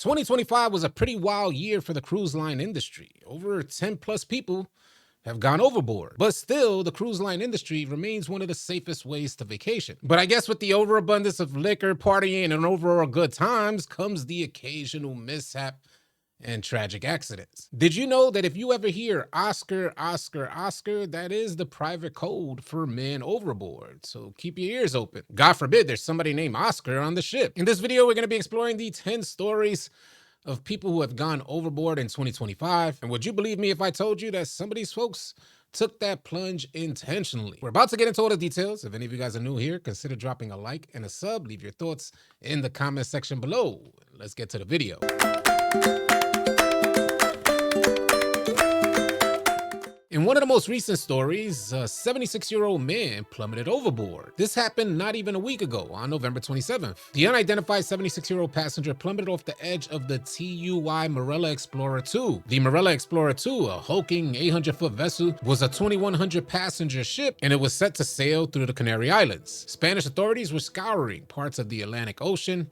2025 was a pretty wild year for the cruise line industry. Over 10 plus people have gone overboard. But still, the cruise line industry remains one of the safest ways to vacation. But I guess with the overabundance of liquor, partying, and overall good times comes the occasional mishap and tragic accidents. Did you know that if you ever hear Oscar, Oscar, Oscar, that is the private code for men overboard? So keep your ears open. God forbid there's somebody named Oscar on the ship. In this video, we're going to be exploring the 10 stories of people who have gone overboard in 2025. And would you believe me if I told you that some of these folks took that plunge intentionally? We're about to get into all the details. If any of you guys are new here, consider dropping a like and a sub. Leave your thoughts in the comment section below. Let's get to the video. In one of the most recent stories, a 76-year-old man plummeted overboard. This happened not even a week ago, on November 27th. The unidentified 76-year-old passenger plummeted off the edge of the TUI Marella Explorer 2. The Marella Explorer 2, a hulking 800-foot vessel, was a 2,100-passenger ship, and it was set to sail through the Canary Islands. Spanish authorities were scouring parts of the Atlantic Ocean,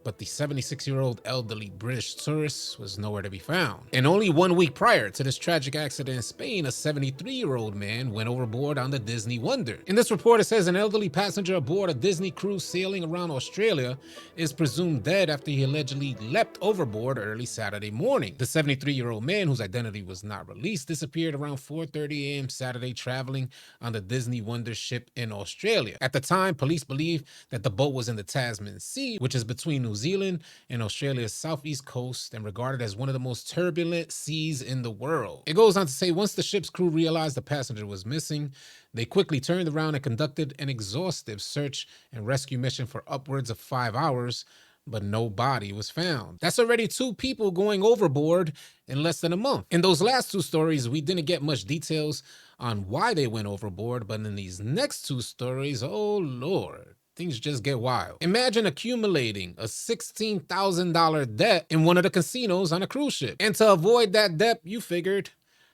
but the 76-year-old elderly British tourist was nowhere to be found. And only 1 week prior to this tragic accident in Spain, a 73-year-old man went overboard on the Disney Wonder. In this report, it says an elderly passenger aboard a Disney cruise sailing around Australia is presumed dead after he allegedly leapt overboard early Saturday morning. The 73-year-old man, whose identity was not released, disappeared around 4:30 a.m. Saturday traveling on the Disney Wonder ship in Australia. At the time, police believe that the boat was in the Tasman Sea, which is between New Zealand and Australia's southeast coast and regarded as one of the most turbulent seas in the world. It goes on to say once the ship's crew realized the passenger was missing, they quickly turned around and conducted an exhaustive search and rescue mission for upwards of 5 hours, but no body was found. That's already 2 people going overboard in less than a month. In those last 2 stories, we didn't get much details on why they went overboard, but in these next 2 stories, oh Lord, things just get wild. Imagine accumulating a $16,000 debt in one of the casinos on a cruise ship. And to avoid that debt, you figured,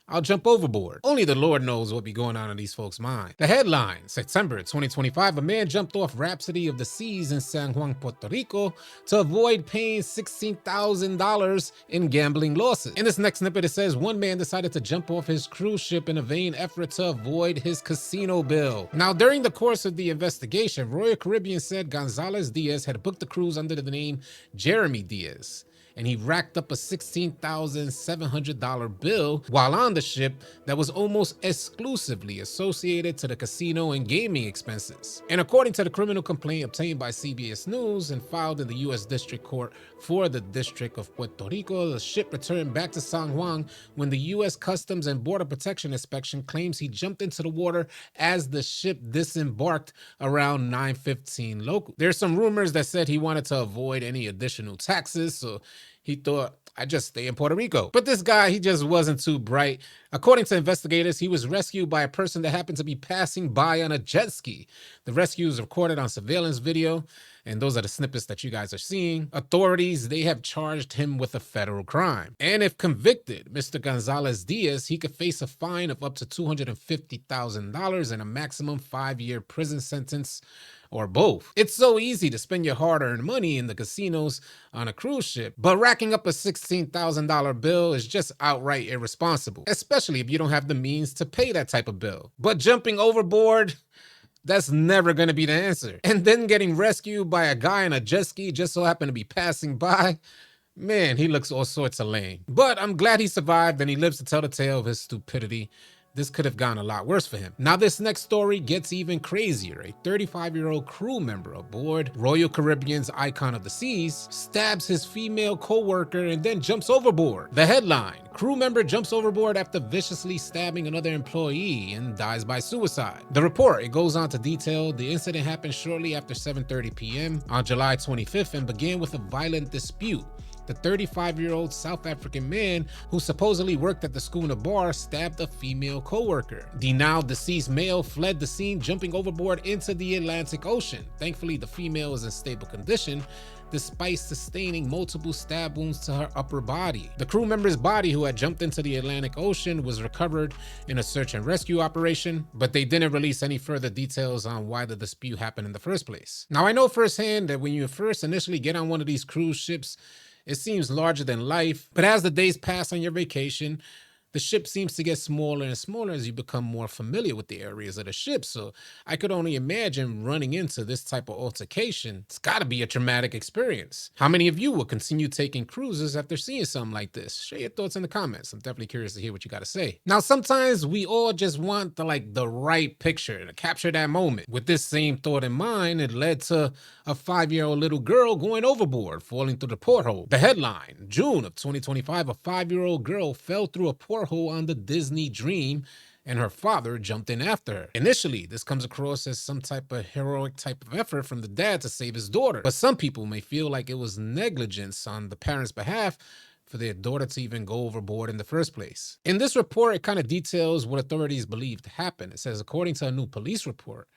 I'll jump overboard. Only the Lord knows what be going on in these folks' mind. The headline, September 2025, a man jumped off Rhapsody of the Seas in San Juan, Puerto Rico to avoid paying $16,000 in gambling losses. In this next snippet, it says one man decided to jump off his cruise ship in a vain effort to avoid his casino bill. Now, during the course of the investigation, Royal Caribbean said Gonzalez Diaz had booked the cruise under the name Jeremy Diaz, and he racked up a $16,700 bill while on the ship that was almost exclusively associated to the casino and gaming expenses. And according to the criminal complaint obtained by CBS News and filed in the U.S. District Court for the District of Puerto Rico, the ship returned back to San Juan when the U.S. Customs and Border Protection Inspection claims he jumped into the water as the ship disembarked around 9:15 local. There's some rumors that said he wanted to avoid any additional taxes, so he thought, I just stay in Puerto Rico. But this guy, he just wasn't too bright. According to investigators, he was rescued by a person that happened to be passing by on a jet ski. The rescue is recorded on surveillance video, and those are the snippets that you guys are seeing. Authorities, they have charged him with a federal crime. And if convicted, Mr. Gonzalez Diaz, he could face a fine of up to $250,000 and a maximum 5-year prison sentence, or both. It's so easy to spend your hard-earned money in the casinos on a cruise ship, but racking up a $16,000 bill is just outright irresponsible, especially if you don't have the means to pay that type of bill. But jumping overboard, that's never going to be the answer. And then getting rescued by a guy on a jet ski just so happened to be passing by, man, he looks all sorts of lame. But I'm glad he survived and he lives to tell the tale of his stupidity. This could have gone a lot worse for him. Now, this next story gets even crazier. A 35-year-old crew member aboard Royal Caribbean's Icon of the Seas stabs his female co-worker and then jumps overboard. The headline, crew member jumps overboard after viciously stabbing another employee and dies by suicide. The report, it goes on to detail the incident happened shortly after 7:30 p.m. on July 25th and began with a violent dispute. The 35-year-old South African man who supposedly worked at the schooner bar stabbed a female co-worker. The now deceased male fled the scene, jumping overboard into the Atlantic Ocean. Thankfully, the female is in stable condition, despite sustaining multiple stab wounds to her upper body. The crew member's body, who had jumped into the Atlantic Ocean, was recovered in a search and rescue operation, but they didn't release any further details on why the dispute happened in the first place. Now, I know firsthand that when you first initially get on one of these cruise ships, It seems larger than life, but as the days pass on your vacation, the ship seems to get smaller and smaller as you become more familiar with the areas of the ship. So I could only imagine running into this type of altercation. It's got to be a traumatic experience. How many of you will continue taking cruises after seeing something like this? Share your thoughts in the comments. I'm definitely curious to hear what you got to say. Now, sometimes we all just want the right picture to capture that moment. With this same thought in mind, it led to a 5-year-old little girl going overboard, falling through the porthole. The headline: June of 2025, a 5-year-old girl fell through a porthole on the Disney Dream and her father jumped in after her. Initially, this comes across as some type of heroic type of effort from the dad to save his daughter, but some people may feel like it was negligence on the parents' behalf for their daughter to even go overboard in the first place. In this report, it kind of details what authorities believe happened. It says, according to a new police report,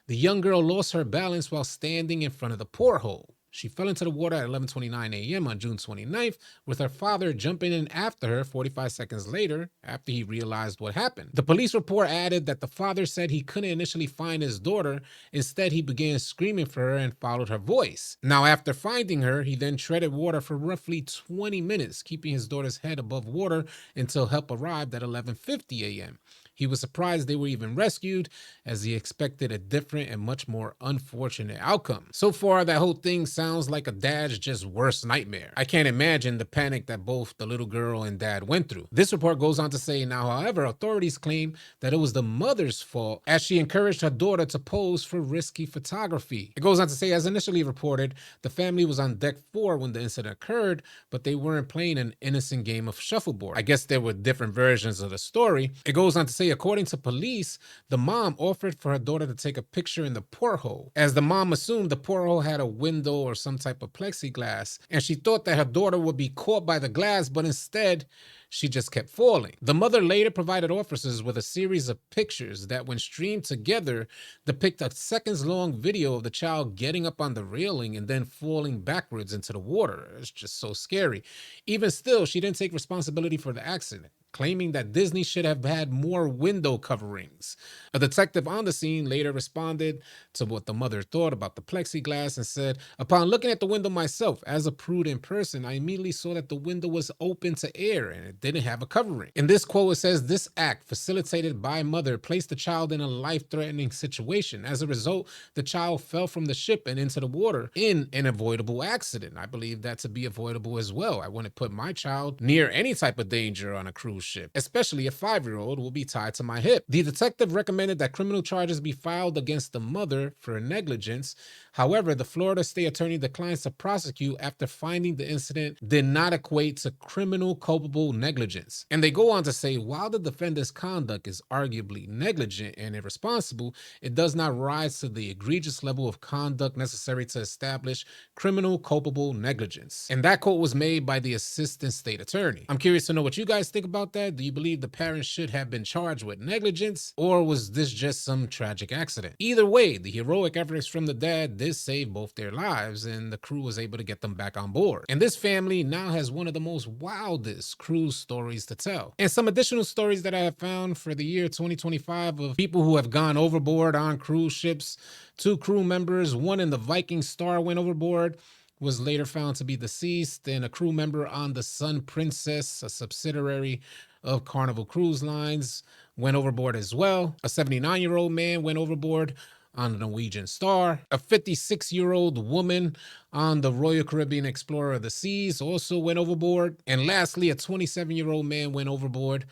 the young girl lost her balance while standing in front of the porthole. She fell into the water at 11:29 a.m. on June 29th, with her father jumping in after her 45 seconds later after he realized what happened. The police report added that the father said he couldn't initially find his daughter. Instead, he began screaming for her and followed her voice. Now, after finding her, he then treaded water for roughly 20 minutes, keeping his daughter's head above water until help arrived at 11:50 a.m. He was surprised they were even rescued, as he expected a different and much more unfortunate outcome. So far, that whole thing sounds like a dad's just worst nightmare. I can't imagine the panic that both the little girl and dad went through. This report goes on to say, now, however, authorities claim that it was the mother's fault as she encouraged her daughter to pose for risky photography. It goes on to say, as initially reported, the family was on deck 4 when the incident occurred, but they weren't playing an innocent game of shuffleboard. I guess there were different versions of the story. It goes on to say, according to police, the mom offered for her daughter to take a picture in the porthole, as the mom assumed the porthole had a window or some type of plexiglass, and she thought that her daughter would be caught by the glass, but instead, she just kept falling. The mother later provided officers with a series of pictures that, when streamed together, depict a seconds-long video of the child getting up on the railing and then falling backwards into the water. It's just so scary. Even still, she didn't take responsibility for the accident, claiming that Disney should have had more window coverings. A detective on the scene later responded to what the mother thought about the plexiglass and said, upon looking at the window myself, as a prudent person, I immediately saw that the window was open to air and it didn't have a covering. In this quote, it says, this act, facilitated by mother, placed the child in a life-threatening situation. As a result, the child fell from the ship and into the water in an avoidable accident. I believe that to be avoidable as well. I wouldn't put my child near any type of danger on a cruise ship, especially a 5-year-old will be tied to my hip. The detective recommended that criminal charges be filed against the mother for negligence. However, the Florida State Attorney declines to prosecute after finding the incident did not equate to criminal culpable negligence. And they go on to say, while the defendant's conduct is arguably negligent and irresponsible, it does not rise to the egregious level of conduct necessary to establish criminal culpable negligence. And that quote was made by the assistant state attorney. I'm curious to know what you guys think about that. Do you believe the parents should have been charged with negligence, or was this just some tragic accident? Either way, the heroic efforts from the dad did save both their lives, and the crew was able to get them back on board. And this family now has one of the most wildest cruise stories to tell. And some additional stories that I have found for the year 2025 of people who have gone overboard on cruise ships. 2 crew members, one in the Viking Star, went overboard, was later found to be deceased, and a crew member on the Sun Princess, a subsidiary of Carnival Cruise Lines, went overboard as well. A 79-year-old man went overboard on the Norwegian Star. A 56-year-old woman on the Royal Caribbean Explorer of the Seas also went overboard. And lastly, a 27-year-old man went overboard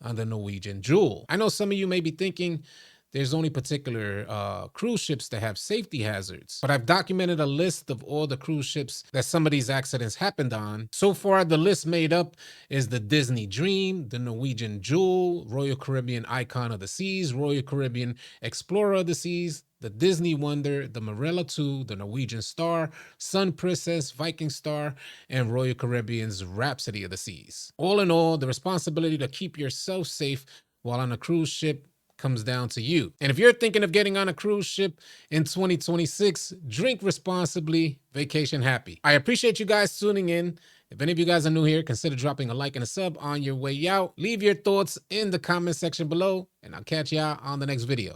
on the Norwegian Jewel. I know some of you may be thinking, there's only particular cruise ships that have safety hazards, but I've documented a list of all the cruise ships that some of these accidents happened on. So far, the list made up is the Disney Dream, the Norwegian Jewel, Royal Caribbean Icon of the Seas, Royal Caribbean Explorer of the Seas, the Disney Wonder, the Marella 2, the Norwegian Star, Sun Princess, Viking Star, and Royal Caribbean's Rhapsody of the Seas. All in all, the responsibility to keep yourself safe while on a cruise ship comes down to you. And if you're thinking of getting on a cruise ship in 2026, drink responsibly, vacation happy. I appreciate you guys tuning in. If any of you guys are new here, consider dropping a like and a sub on your way out. Leave your thoughts in the comment section below, and I'll catch y'all on the next video.